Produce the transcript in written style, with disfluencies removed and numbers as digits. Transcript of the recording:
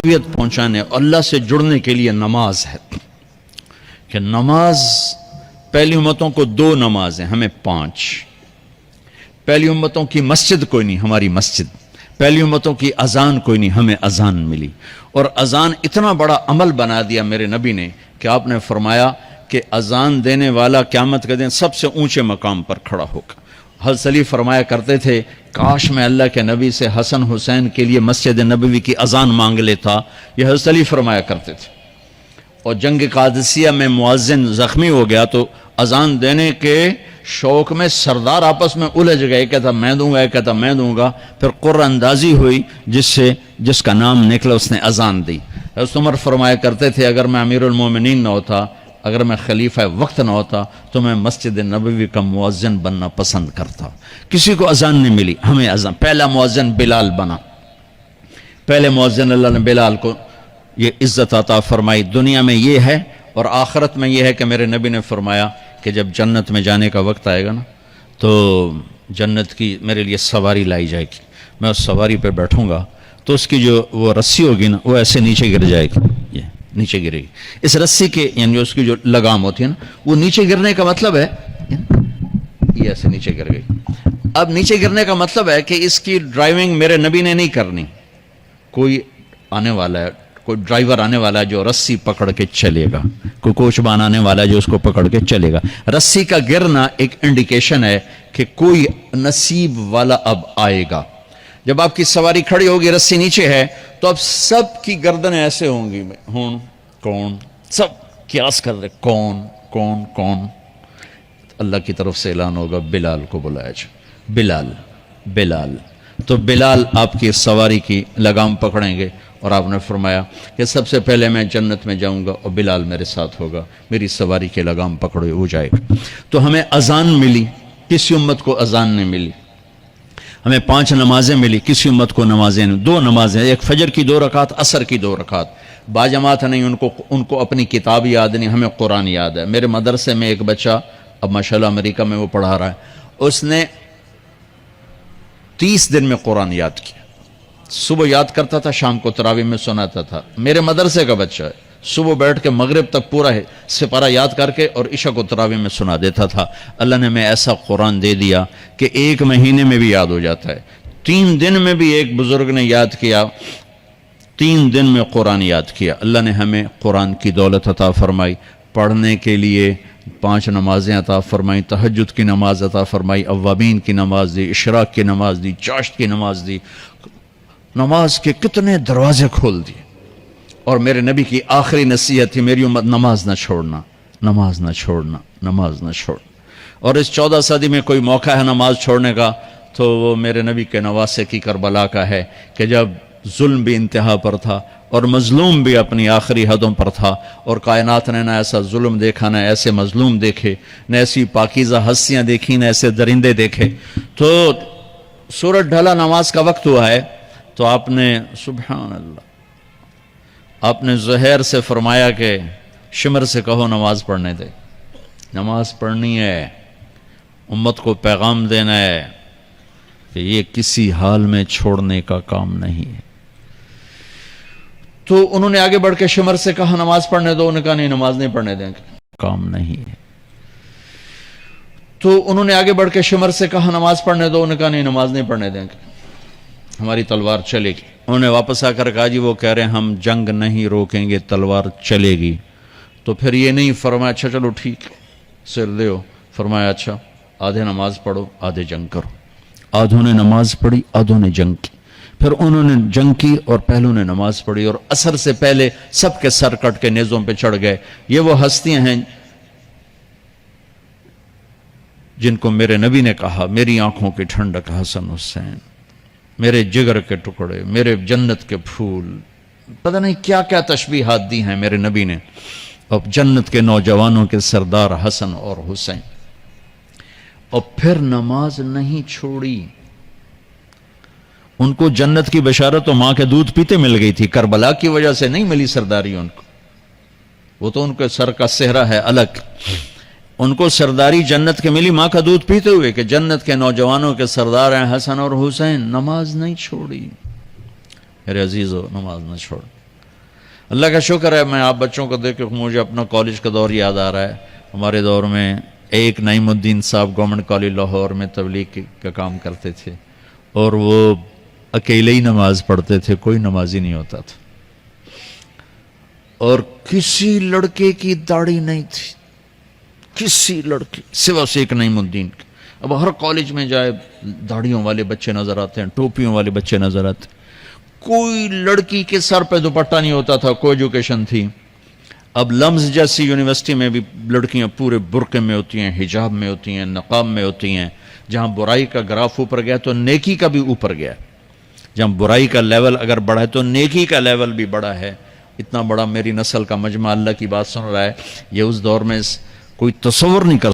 تربیت پہنچانے اللہ سے جڑنے کے لیے نماز ہے کہ نماز پہلی امتوں کو 2 نمازیں، ہمیں 5۔ پہلی امتوں کی مسجد کوئی نہیں، ہماری مسجد۔ پہلی امتوں کی اذان کوئی نہیں، ہمیں اذان ملی۔ اور اذان اتنا بڑا عمل بنا دیا میرے نبی نے کہ آپ نے فرمایا کہ اذان دینے والا قیامت کے دن سب سے اونچے مقام پر کھڑا ہوگا۔ حضرت علی فرمایا کرتے تھے کاش میں اللہ کے نبی سے حسن حسین کے لیے مسجد نبوی کی اذان مانگ لیتا، یہ حضرت علی فرمایا کرتے تھے۔ اور جنگ قادسیہ میں مؤذن زخمی ہو گیا تو اذان دینے کے شوق میں سردار آپس میں الجھ گئے، کہتا میں دوں گا، ایک کہتا میں دوں گا، پھر قرہ اندازی ہوئی جس کا نام نکلا اس نے اذان دی۔ حضرت عمر فرمایا کرتے تھے اگر میں امیر المومنین نہ ہوتا، اگر میں خلیفہ وقت نہ ہوتا تو میں مسجد نبوی کا مؤذن بننا پسند کرتا۔ کسی کو اذان نہیں ملی، ہمیں اذان۔ پہلا مؤذن بلال بنا، پہلے مؤذن اللہ نے بلال کو یہ عزت عطا فرمائی۔ دنیا میں یہ ہے اور آخرت میں یہ ہے کہ میرے نبی نے فرمایا کہ جب جنت میں جانے کا وقت آئے گا نا تو جنت کی میرے لیے سواری لائی جائے گی، میں اس سواری پہ بیٹھوں گا تو اس کی جو وہ رسی ہوگی نا وہ ایسے نیچے گر جائے گی، یہ نیچے گرے گی۔ اس رسی کے یعنی اس کی جو لگام ہوتی ہے نا وہ نیچے گرنے کا مطلب ہے یہ ایسے نیچے گر گئی۔ اب نیچے گرنے کا مطلب ہے کہ اس کی ڈرائیونگ میرے نبی نے نہیں کرنی، کوئی آنے والا ہے، کوئی ڈرائیور آنے والا ہے جو رسی پکڑ کے چلے گا، کوئی کوچبان آنے والا ہے جو اس کو پکڑ کے چلے گا۔ رسی کا گرنا ایک انڈیکیشن ہے کہ کوئی نصیب والا اب آئے گا۔ جب آپ کی سواری کھڑی ہوگی، رسی نیچے ہے، تو اب سب کی گردنیں ایسے ہوں گی، کون، سب قیاس کر رہے کون۔ اللہ کی طرف سے اعلان ہوگا بلال کو بلایا جائے، بلال۔ تو بلال آپ کی سواری کی لگام پکڑیں گے اور آپ نے فرمایا کہ سب سے پہلے میں جنت میں جاؤں گا اور بلال میرے ساتھ ہوگا، میری سواری کی لگام پکڑے ہو جائے گا۔ تو ہمیں اذان ملی، کسی امت کو اذان نہیں ملی۔ ہمیں 5 نمازیں ملی، کسی امت کو نمازیں نہیں۔ 2 نمازیں، ایک فجر کی 2 رکعت، عصر کی 2 رکعت۔ باجماعت نہیں، ان کو اپنی کتاب یاد نہیں، ہمیں قرآن یاد ہے۔ میرے مدرسے میں ایک بچہ اب ماشاءاللہ امریکہ میں وہ پڑھا رہا ہے، اس نے 30 دن میں قرآن یاد کیا۔ صبح یاد کرتا تھا، شام کو تراویح میں سناتا تھا۔ میرے مدرسے کا بچہ ہے، صبح بیٹھ کے مغرب تک پورا سپارہ یاد کر کے اور عشاء کو تراویح میں سنا دیتا تھا۔ اللہ نے ہمیں ایسا قرآن دے دیا کہ 1 مہینے میں بھی یاد ہو جاتا ہے۔ 3 دن میں بھی ایک بزرگ نے یاد کیا، 3 دن میں قرآن یاد کیا۔ اللہ نے ہمیں قرآن کی دولت عطا فرمائی، پڑھنے کے لیے 5 نمازیں عطا فرمائی، تہجد کی نماز عطا فرمائی، اوابین کی نماز دی، اشراق کی نماز دی، چاشت کی نماز دی۔ نماز کے کتنے دروازے کھول دیے۔ اور میرے نبی کی آخری نصیحت تھی میری امت نماز نہ چھوڑنا، نماز نہ چھوڑنا، نماز نہ چھوڑنا۔ اور اس 14 صدی میں کوئی موقع ہے نماز چھوڑنے کا تو وہ میرے نبی کے نواسے کی کربلا کا ہے کہ جب ظلم بھی انتہا پر تھا اور مظلوم بھی اپنی آخری حدوں پر تھا، اور کائنات نے نہ ایسا ظلم دیکھا، نہ ایسے مظلوم دیکھے، نہ ایسی پاکیزہ ہستیاں دیکھی، نہ ایسے درندے دیکھے۔ تو سورج ڈھلا، نماز کا وقت ہوا ہے، تو آپ نے سبحان اللہ، آپ نے زہیر سے فرمایا کہ شمر سے کہو نماز پڑھنے دے۔ نماز پڑھنی ہے، امت کو پیغام دینا ہے کہ یہ کسی حال میں چھوڑنے کا کام نہیں ہے۔ تو انہوں نے آگے بڑھ کے شمر سے کہا نماز پڑھنے دو، انہوں نے کہا نہیں نماز نہیں پڑھنے دیں گے، کام نہیں ہے۔ تو انہوں نے آگے بڑھ کے شمر سے کہا نماز پڑھنے دو، انہوں نے کہا نہیں نماز نہیں پڑھنے دیں گے، ہماری تلوار چلے گی۔ انہوں نے واپس آ کر کہا جی وہ کہہ رہے ہیں ہم جنگ نہیں روکیں گے، تلوار چلے گی۔ تو پھر یہ نہیں فرمایا اچھا چلو ٹھیک سر دیو، فرمایا اچھا آدھے نماز پڑھو آدھے جنگ کرو۔ آدھوں نے نماز پڑھی، آدھوں نے جنگ کی۔ پھر انہوں نے جنگ کی اور پہلوں نے نماز پڑھی، اور عصر سے پہلے سب کے سر کٹ کے نیزوں پہ چڑھ گئے۔ یہ وہ ہستیاں ہیں جن کو میرے نبی نے کہا میری آنکھوں کی ٹھنڈک حسن حسین، میرے جگر کے ٹکڑے، میرے جنت کے پھول، پتہ نہیں کیا کیا تشبیہات دی ہیں میرے نبی نے، اور جنت کے نوجوانوں کے سردار حسن اور حسین۔ اور پھر نماز نہیں چھوڑی۔ ان کو جنت کی بشارت تو ماں کے دودھ پیتے مل گئی تھی، کربلا کی وجہ سے نہیں ملی سرداری ان کو، وہ تو ان کے سر کا صحرا ہے الگ۔ ان کو سرداری جنت کے ملی ماں کا دودھ پیتے ہوئے کہ جنت کے نوجوانوں کے سردار ہیں حسن اور حسین۔ نماز نہیں چھوڑی میرے عزیزو، نماز نہ چھوڑ۔ اللہ کا شکر ہے، میں آپ بچوں کو دیکھ کے مجھے اپنا کالج کا دور یاد آ رہا ہے. ہمارے دور میں ایک نعیم الدین صاحب گورنمنٹ کالج لاہور میں تبلیغ کا کام کرتے تھے، اور وہ اکیلے ہی نماز پڑھتے تھے، کوئی نمازی نہیں ہوتا تھا، اور کسی لڑکے کی داڑھی نہیں تھی، کسی لڑکے سوا سے ایک نعیم الدین کے. اب ہر کالج میں جائے داڑھیوں والے بچے نظر آتے ہیں، ٹوپیوں والے بچے نظر آتے ہیں، کوئی لڑکی کے سر پہ دوپٹہ نہیں ہوتا تھا، کوئی ایجوکیشن تھی. اب لمز جیسی یونیورسٹی میں بھی لڑکیاں پورے برقعے میں ہوتی ہیں، حجاب میں ہوتی ہیں، نقاب میں ہوتی ہیں. جہاں برائی کا گراف اوپر گیا تو نیکی کا بھی اوپر گیا. جہاں برائی کا لیول اگر بڑھا ہے تو نیکی کا لیول بھی بڑا ہے. اتنا بڑا میری نسل کا مجمع اللہ کی بات سن رہا ہے، یہ اس دور میں کوئی تصور نہیں کر